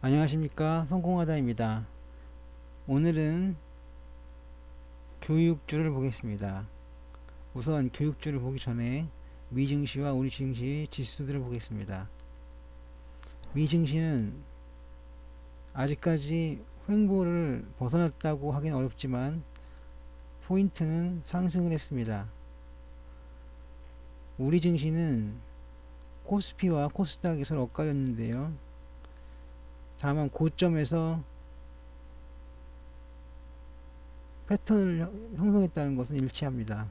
안녕하십니까, 성공하다입니다. 오늘은 교육주를 보겠습니다. 우선 교육주를 보기 전에 미증시와 우리 증시의 지수들을 보겠습니다. 미증시는 아직까지 횡보를 벗어났다고 하긴 어렵지만 포인트는 상승을 했습니다. 우리 증시는 코스피와 코스닥에서 엇갈렸는데요. 다만 고점에서 패턴을 형성했다는 것은 일치합니다.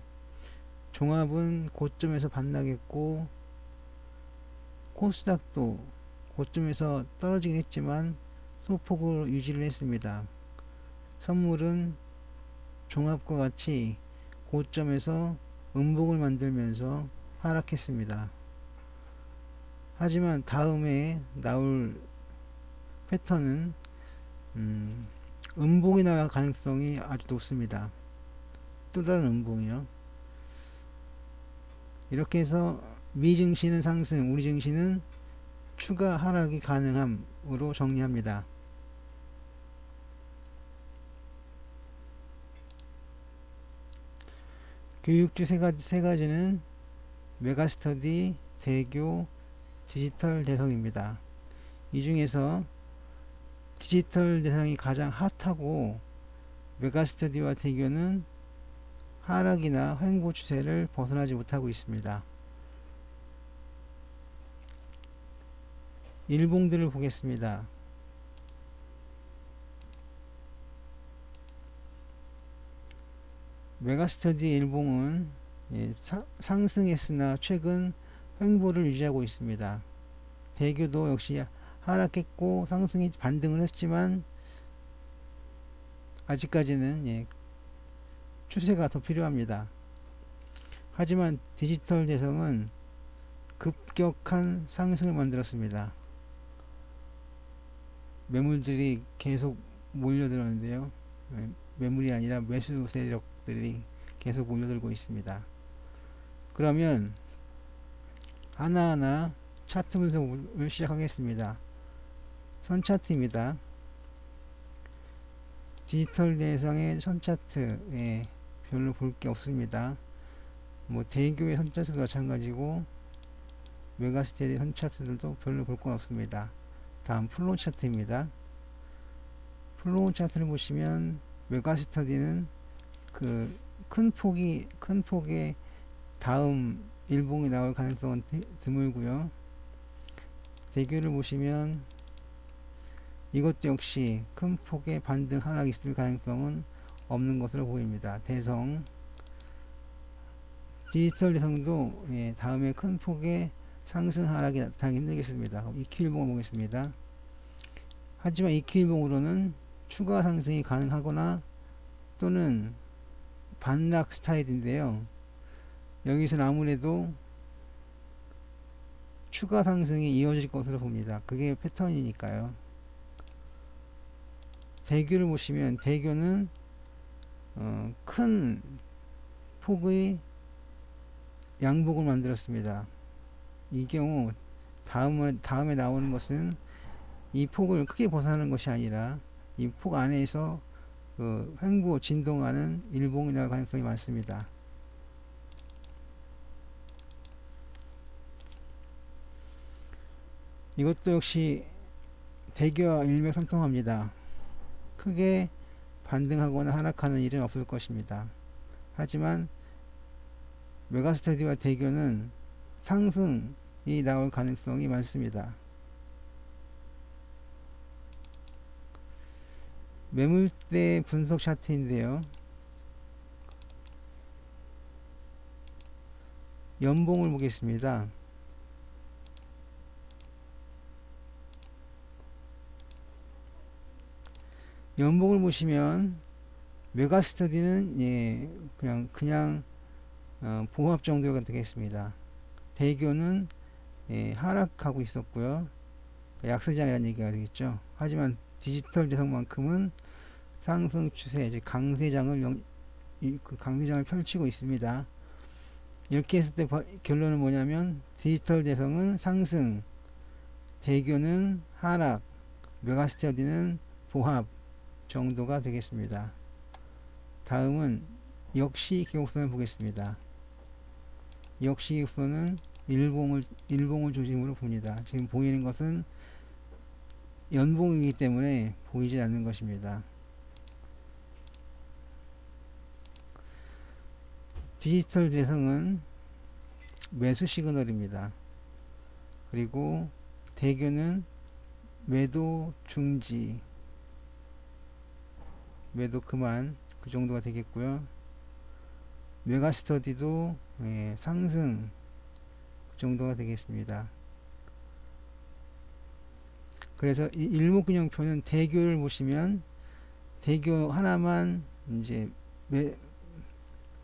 종합은 고점에서 반락했고 코스닥도 고점에서 떨어지긴 했지만 소폭으로 유지를 했습니다. 선물은 종합과 같이 고점에서 음봉을 만들면서 하락했습니다. 하지만 다음에 나올 패턴은 음봉이 나올 가능성이 아주 높습니다. 또 다른 음봉이요. 이렇게 해서 미 증시는 상승, 우리 증시는 추가 하락이 가능함으로 정리합니다. 교육주 세 가지는 메가스터디, 대교, 디지털 대성입니다. 이 중에서 디지털 대상이 가장 핫하고 메가스터디와 대교는 하락이나 횡보 추세를 벗어나지 못하고 있습니다. 일봉들을 보겠습니다. 메가스터디 일봉은 상승했으나 최근 횡보를 유지하고 있습니다. 대교도 역시 하락했고 상승이 반등을 했지만 아직까지는 추세가 더 필요합니다. 하지만 디지털 대성은 급격한 상승을 만들었습니다. 매물들이 계속 몰려들었는데요. 매물이 아니라 매수 세력들이 계속 몰려들고 있습니다. 그러면 하나하나 차트 분석을 시작하겠습니다. 선차트입니다. 디지털 대상의 선차트에 별로 볼 게 없습니다. 대교의 선차트도 마찬가지고 메가스테디 선차트들도 별로 볼 건 없습니다. 다음 플로우 차트입니다. 플로우 차트를 보시면 메가스터디는 그 큰 폭의 다음 일봉이 나올 가능성은 드물고요. 대교를 보시면 이것도 역시 큰 폭의 반등 하락이 있을 가능성은 없는 것으로 보입니다. 대성, 디지털 대성도 다음에 큰 폭의 상승 하락이 나타나기 힘들겠습니다. EQ일봉을 보겠습니다. 하지만 EQ일봉으로는 추가 상승이 가능하거나 또는 반락 스타일인데요. 여기서는 아무래도 추가 상승이 이어질 것으로 봅니다. 그게 패턴이니까요. 대교를 보시면 대교는 큰 폭의 양복을 만들었습니다. 이 경우 다음에 나오는 것은 이 폭을 크게 벗어나는 것이 아니라 이 폭 안에서 횡보 진동하는 일봉이 나올 가능성이 많습니다. 이것도 역시 대교와 일맥상통합니다. 크게 반등하거나 하락하는 일은 없을 것입니다. 하지만 메가스터디와 대교는 상승이 나올 가능성이 많습니다. 매물대 분석 차트인데요. 연봉을 보겠습니다. 연봉을 보시면 메가스터디는 그냥 보합 정도가 되겠습니다. 대교는 하락하고 있었고요. 약세장이라는 얘기가 되겠죠. 하지만 디지털 대성만큼은 상승 추세, 즉 강세장을 펼치고 있습니다. 이렇게 했을 때 결론은 뭐냐면 디지털 대성은 상승, 대교는 하락, 메가스터디는 보합 정도가 되겠습니다. 다음은 역시기곡선을 보겠습니다. 역시기곡선은 일봉을 중심으로 봅니다. 지금 보이는 것은 연봉이기 때문에 보이지 않는 것입니다. 디지털 대성은 매수 시그널입니다. 그리고 대교는 매도 중지, 매도 그만, 그 정도가 되겠고요. 메가스터디도 상승 그 정도가 되겠습니다. 그래서 이 일목균형표는 대교를 보시면 대교 하나만 이제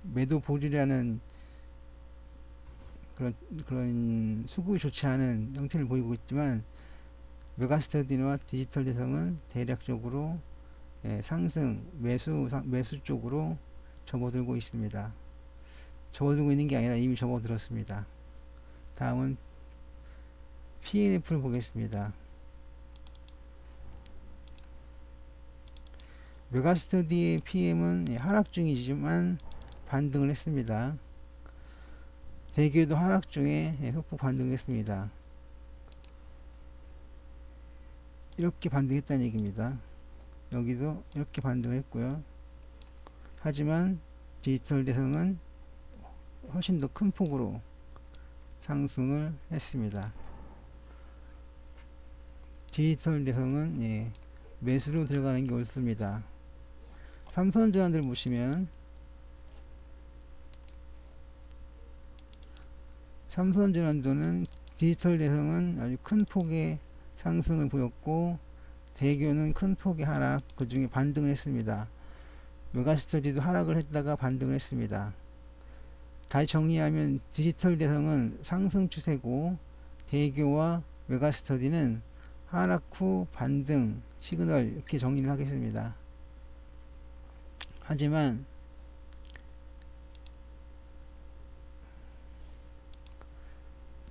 매도 보류라는 그런 수급이 좋지 않은 형태를 보이고 있지만, 메가스터디와 디지털 대성은 대략적으로 상승 매수 쪽으로 접어들고 있습니다. 접어들고 있는 게 아니라 이미 접어들었습니다. 다음은 PNF를 보겠습니다. 메가스터디의 PM은 하락 중이지만 반등을 했습니다. 대교도 하락 중에 소폭 반등을 했습니다. 이렇게 반등했다는 얘기입니다. 여기도 이렇게 반등을 했고요. 하지만 디지털 대성은 훨씬 더 큰 폭으로 상승을 했습니다. 디지털 대성은 매수로 들어가는 게 옳습니다. 삼선 전환들 보시면 삼선 전환도는 디지털 대성은 아주 큰 폭의 상승을 보였고, 대교는 큰 폭의 하락, 그 중에 반등을 했습니다. 메가스터디도 하락을 했다가 반등을 했습니다. 다시 정리하면 디지털 대성은 상승 추세고, 대교와 메가스터디는 하락 후 반등 시그널, 이렇게 정리를 하겠습니다. 하지만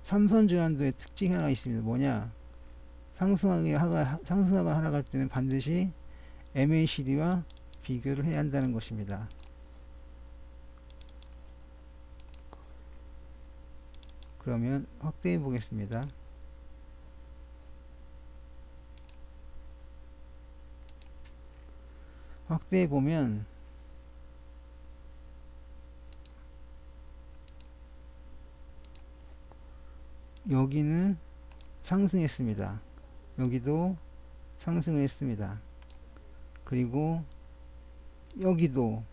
삼선 전환도의 특징이 하나 있습니다. 뭐냐? 상승하거나 하락할 때는 반드시 MACD와 비교를 해야 한다는 것입니다. 그러면 확대해 보겠습니다. 확대해 보면 여기는 상승했습니다. 여기도 상승을 했습니다. 그리고 여기도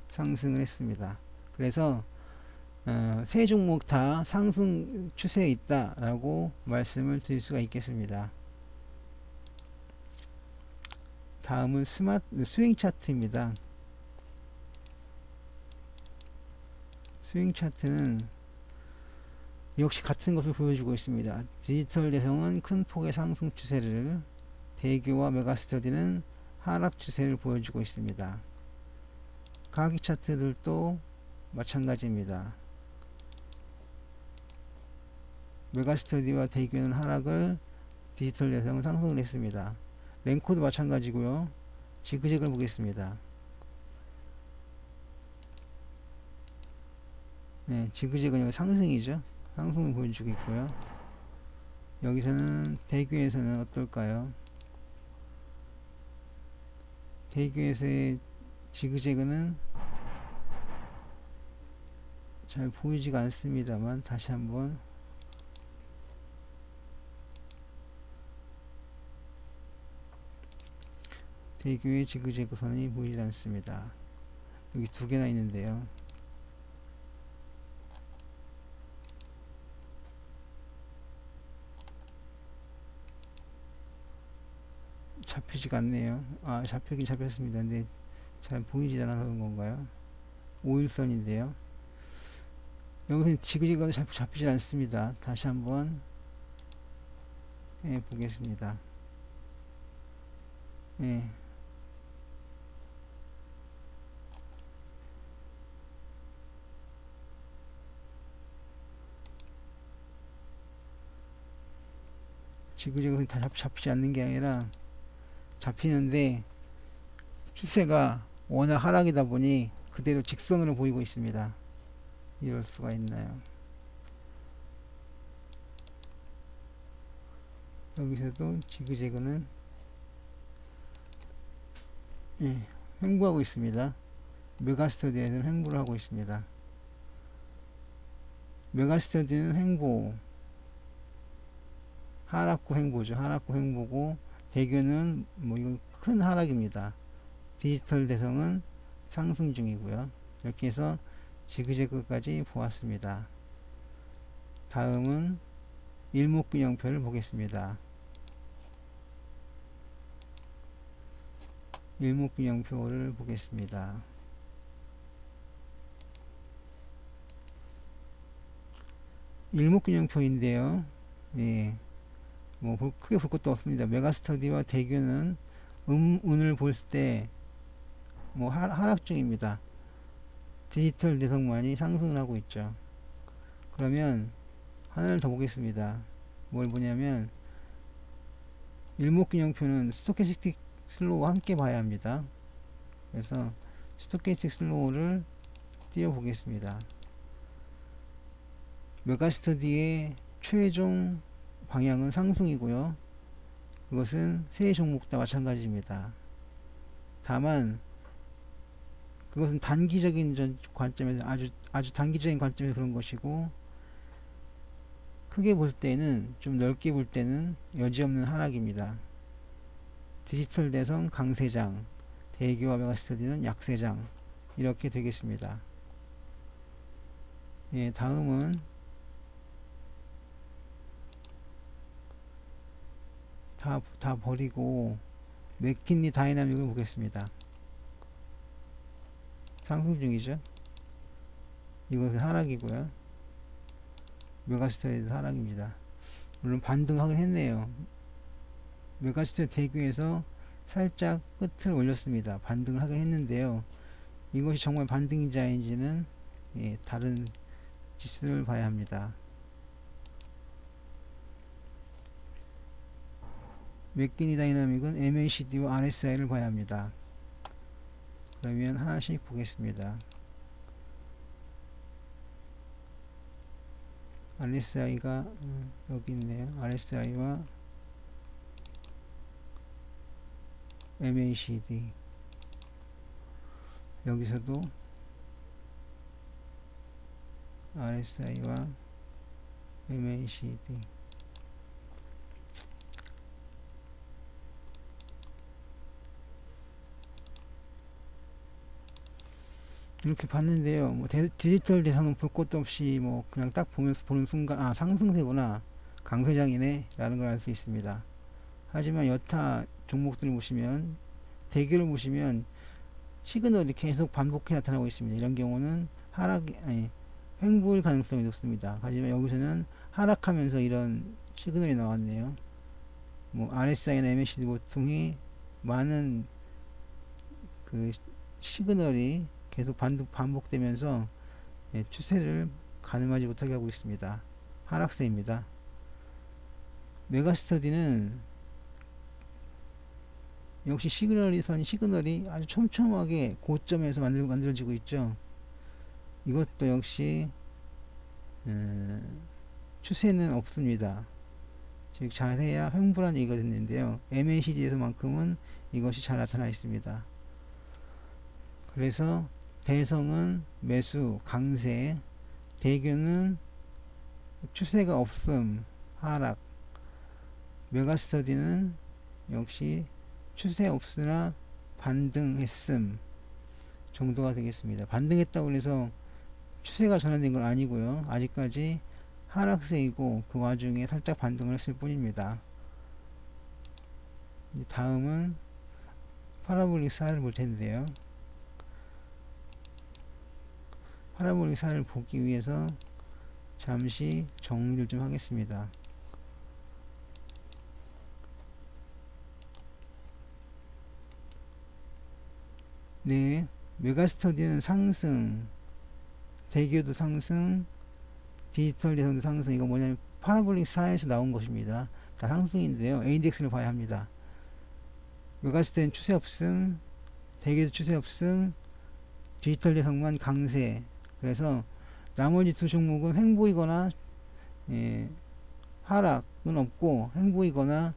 상승을 했습니다. 그래서 세 종목 다 상승 추세에 있다라고 말씀을 드릴 수가 있겠습니다. 다음은 스윙 차트입니다. 스윙 차트는 역시 같은 것을 보여주고 있습니다. 디지털 대성은 큰 폭의 상승 추세를, 대교와 메가스터디는 하락 추세를 보여주고 있습니다. 가격 차트들도 마찬가지입니다. 메가스터디와 대교는 하락을, 디지털 대성은 상승을 했습니다. 랭코도 마찬가지고요. 지그재그를 보겠습니다. 지그재그는 상승이죠. 상승을 보여주고 있고요. 여기서는 대교에서는 어떨까요? 대교에서의 지그재그는 잘 보이지가 않습니다만, 다시 한번 대교의 지그재그 선이 보이지 않습니다. 여기 두 개나 있는데요. 잡히지가 않네요. 잡히긴 잡혔습니다. 근데 잘 보이지 않아서 그런 건가요? 5일선인데요. 여기서 지그재그가 잡히질 않습니다. 다시 한번 보겠습니다. 지그재그는 다 잡히지 않는 게 아니라 잡히는데 추세가 워낙 하락이다 보니 그대로 직선으로 보이고 있습니다. 이럴 수가 있나요? 여기서도 지그재그는 예, 횡보하고 있습니다. 메가스터디에는 횡보를 하고 있습니다. 메가스터디는 횡보, 하락구 횡보죠. 하락구 횡보고, 대교는 뭐 이건 큰 하락입니다. 디지털 대성은 상승 중이고요. 이렇게 해서 지그재그까지 보았습니다. 다음은 일목균형표를 보겠습니다. 일목균형표를 보겠습니다. 일목균형표인데요. 예, 뭐 크게 볼 것도 없습니다. 메가스터디와 대교는 운을 볼 때 뭐 하락 중입니다. 디지털 대성만이 상승을 하고 있죠. 그러면 하나를 더 보겠습니다. 뭘 보냐면 일목균형표는 스토캐스틱 슬로우와 함께 봐야 합니다. 그래서 스토캐스틱 슬로우를 띄워 보겠습니다. 메가스터디의 최종 방향은 상승이고요. 그것은 세 종목 다 마찬가지입니다. 다만 그것은 단기적인 관점에서 아주 단기적인 관점에서 그런 것이고, 크게 볼 때는, 좀 넓게 볼 때는 여지없는 하락입니다. 디지털 대성 강세장, 대교와 메가스터디는 약세장, 이렇게 되겠습니다. 예, 다음은 다 버리고 맥킨리 다이나믹을 보겠습니다. 상승 중이죠. 이것은 하락이고요. 메가스터디도 하락입니다. 물론 반등하긴 했네요. 메가스터디 대교에서 살짝 끝을 올렸습니다. 반등을 하긴 했는데요. 이것이 정말 반등인지 아닌지는 예, 다른 지수를 봐야 합니다. 맥키니 다이나믹은 MACD와 RSI를 봐야 합니다. 그러면 하나씩 보겠습니다. RSI가 여기 있네요. RSI와 MACD, 여기서도 RSI와 MACD, 이렇게 봤는데요. 뭐 디지털 대상은 볼 것도 없이 뭐 그냥 딱 보면서 보는 순간 아, 상승세구나, 강세장이네 라는 걸 알 수 있습니다. 하지만 여타 종목들을 보시면, 대기를 보시면 시그널이 계속 반복해 나타나고 있습니다. 이런 경우는 횡보일 가능성이 높습니다. 하지만 여기서는 하락하면서 이런 시그널이 나왔네요. 뭐 RSI나 MACD 보통이 많은 그 시그널이 계속 반복되면서 예, 추세를 가늠하지 못하게 하고 있습니다. 하락세입니다. 메가스터디는 역시 시그널이 아주 촘촘하게 고점에서 만들어지고 있죠. 이것도 역시 추세는 없습니다. 즉 잘해야 횡보란 얘기가 됐는데요. MACD에서만큼은 이것이 잘 나타나 있습니다. 그래서 대성은 매수 강세, 대교는 추세가 없음 하락, 메가스터디는 역시 추세 없으나 반등했음 정도가 되겠습니다. 반등했다고 해서 추세가 전환된 건 아니고요. 아직까지 하락세이고 그 와중에 살짝 반등을 했을 뿐입니다. 다음은 파라볼릭 사를 볼 텐데요. 파라볼릭 사를 보기 위해서 잠시 정리를 좀 하겠습니다. 네, 메가스터디는 상승, 대교도 상승, 디지털 대성도 상승. 이거 뭐냐면 파라볼릭 4에서 나온 것입니다. 다 상승인데요. ADX를 봐야 합니다. 메가스터디는 추세 없음, 대기도 추세 없음, 디지털 대성만 강세. 그래서 나머지 두 종목은 횡보이거나 예, 하락은 없고 횡보이거나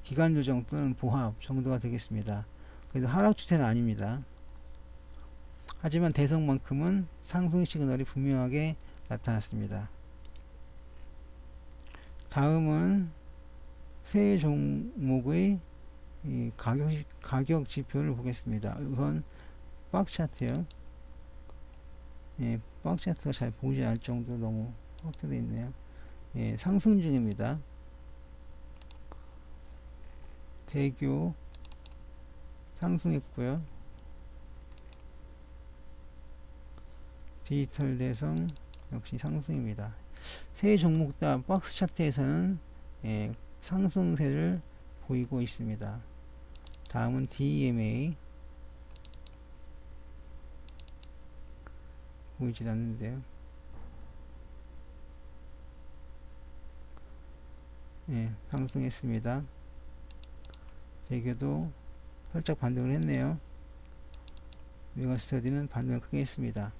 기간 조정 또는 보합 정도가 되겠습니다. 그래도 하락 추세는 아닙니다. 하지만 대성만큼은 상승 시그널이 분명하게 나타났습니다. 다음은 세 종목의 이 가격 지표를 보겠습니다. 우선 박스 차트요. 예, 박스 차트가 잘 보이지 않을 정도로 너무 확대되어 있네요. 예, 상승 중입니다. 대교 상승했고요. 디지털 대성 역시 상승입니다. 세 종목 다 박스 차트에서는 예, 상승세를 보이고 있습니다. 다음은 DMA 보이질 않는데요. 예, 상승했습니다. 대교도 살짝 반등을 했네요. 메가스터디는 반등을 크게 했습니다.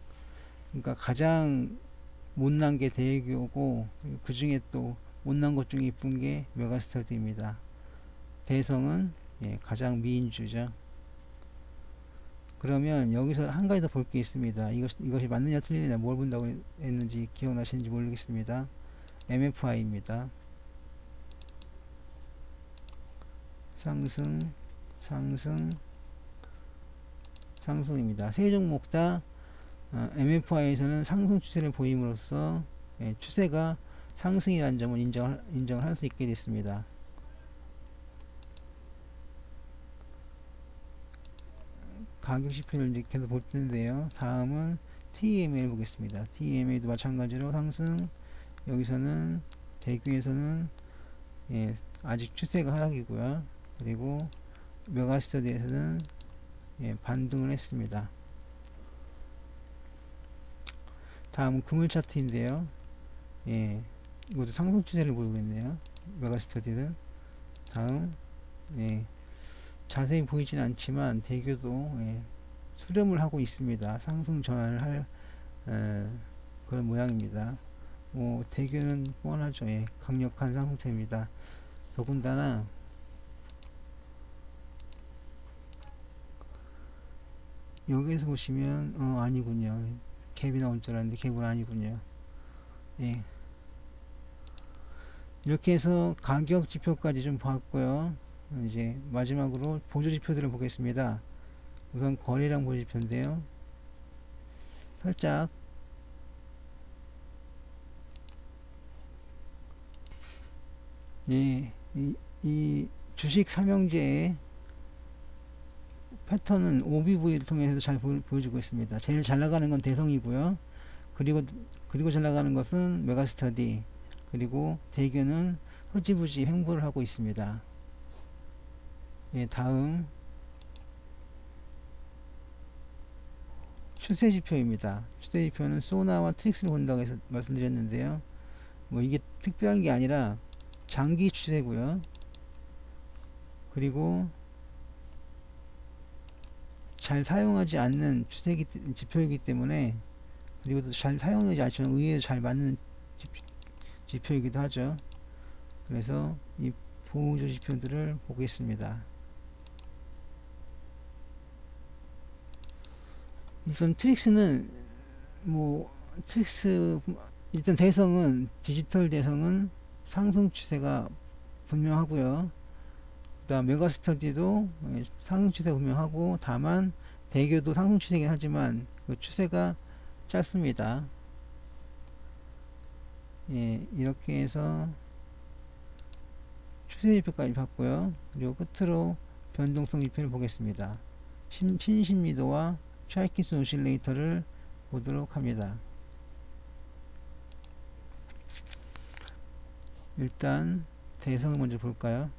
그러니까 가장 못난 게 대교고 그 중에 또 못난 것 중에 이쁜 게 메가스터디입니다. 대성은 예, 가장 미인주죠. 그러면 여기서 한 가지 더 볼 게 있습니다. 이것이 맞느냐 틀리느냐 뭘 본다고 했는지 기억나시는지 모르겠습니다. MFI입니다. 상승, 상승, 상승입니다. 세 종목 다 MFI에서는 상승 추세를 보임으로써 예, 추세가 상승이라는 점을 인정을 할 수 있게 됐습니다. 가격 지표를 이제 계속 볼 텐데요. 다음은 TMA 보겠습니다. TMA도 마찬가지로 상승, 여기서는 대규에서는 예, 아직 추세가 하락이고요. 그리고 메가스터디에서는 예, 반등을 했습니다. 다음은 금일 차트인데요. 예, 이것도 상승 추세를 보이고 있네요. 메가스터디는 다음 예, 자세히 보이진 않지만 대교도 예, 수렴을 하고 있습니다. 상승 전환을 할 그런 모양입니다. 뭐 대교는 뻔하죠. 예, 강력한 상승세입니다. 더군다나 여기에서 보시면 아니군요. 갭이 나온 줄 알았는데 갭은 아니군요. 예. 이렇게 해서 가격 지표까지 좀 봤고요. 이제 마지막으로 보조 지표들을 보겠습니다. 우선 거래량 보조 지표인데요. 살짝 예, 이 주식 삼형제의 패턴은 OBV를 통해서 잘 보여주고 있습니다. 제일 잘 나가는 건 대성이고요. 그리고 잘 나가는 것은 메가스터디, 그리고 대교는 흐지부지 횡보를 하고 있습니다. 예, 다음 추세 지표입니다. 추세 지표는 소나와 트릭스를 본다고 해서 말씀드렸는데요. 뭐 이게 특별한 게 아니라 장기 추세고요. 그리고 잘 사용하지 않는 지표이기 때문에, 그리고 또 잘 사용하지 않지만 의외로 잘 맞는 지표이기도 하죠. 그래서 이 보조 지표들을 보겠습니다. 일단 트릭스는 일단 대성은 디지털 대성은 상승 추세가 분명하고요. 그 다음 메가스터디도 상승 추세가 분명하고, 다만 대교도 상승 추세이긴 하지만 그 추세가 짧습니다. 예, 이렇게 해서 추세 지표까지 봤고요. 그리고 끝으로 변동성 지표를 보겠습니다. 신심리도와 샤이키스 오실레이터를 보도록 합니다. 일단 대성을 먼저 볼까요?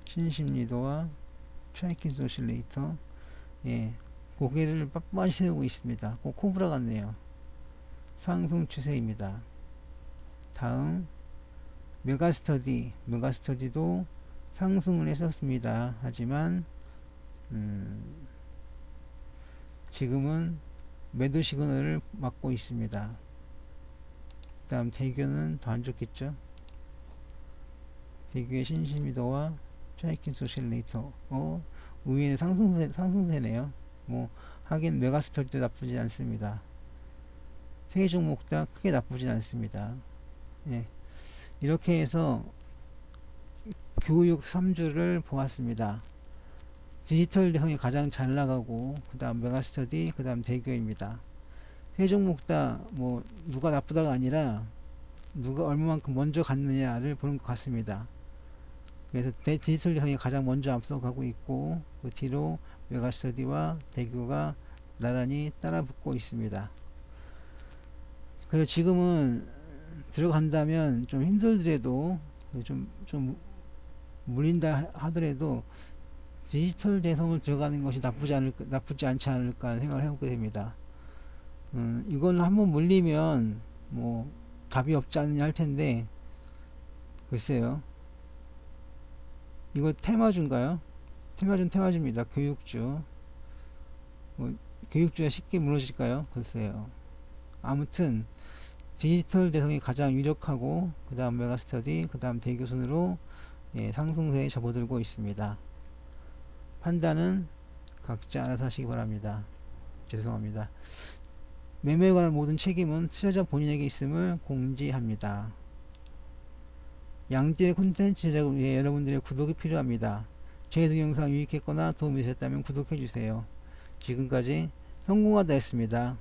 신심리도와 샤이키스 오실레이터, 예, 고개를 빳빳이 세우고 있습니다. 꼭 코브라 같네요. 상승 추세입니다. 다음 메가스터디도 상승을 했었습니다. 하지만 지금은 매도 시그널을 맞고 있습니다. 그 다음 대교는 더 안 좋겠죠. 대교의 신시미도와 차이킨스 오실레이터 우위에는 상승세네요. 뭐 하긴 메가스터디도 나쁘지 않습니다. 세 종목 다 크게 나쁘진 않습니다. 예. 이렇게 해서 교육 3주를 보았습니다. 디지털 대성이 가장 잘 나가고 그 다음 메가스터디 그 다음 대교입니다. 세 종목 다 뭐 누가 나쁘다가 아니라 누가 얼마만큼 먼저 갔느냐를 보는 것 같습니다. 그래서 디지털 대성이 가장 먼저 앞서가고 있고 그 뒤로 메가스터디와 대교가 나란히 따라붙고 있습니다. 그래서 지금은 들어간다면 좀 힘들더라도 좀 물린다 하더라도 디지털 대성을 들어가는 것이 나쁘지 않지 않을까 생각을 해보게 됩니다. 이건 한번 물리면 뭐 답이 없지 않느냐 할 텐데 글쎄요. 이거 테마주인가요? 테마주입니다. 교육주. 뭐 교육주가 쉽게 무너질까요? 글쎄요. 아무튼 디지털 대성이 가장 유력하고 그 다음 메가스터디 그 다음 대교 순으로 상승세에 접어들고 있습니다. 판단은 각자 알아서 하시기 바랍니다. 죄송합니다. 매매에 관한 모든 책임은 투자자 본인에게 있음을 공지합니다. 양질의 콘텐츠 제작을 위해 여러분들의 구독이 필요합니다. 제 동영상 유익했거나 도움이 되셨다면 구독해주세요. 지금까지 성공하다 했습니다.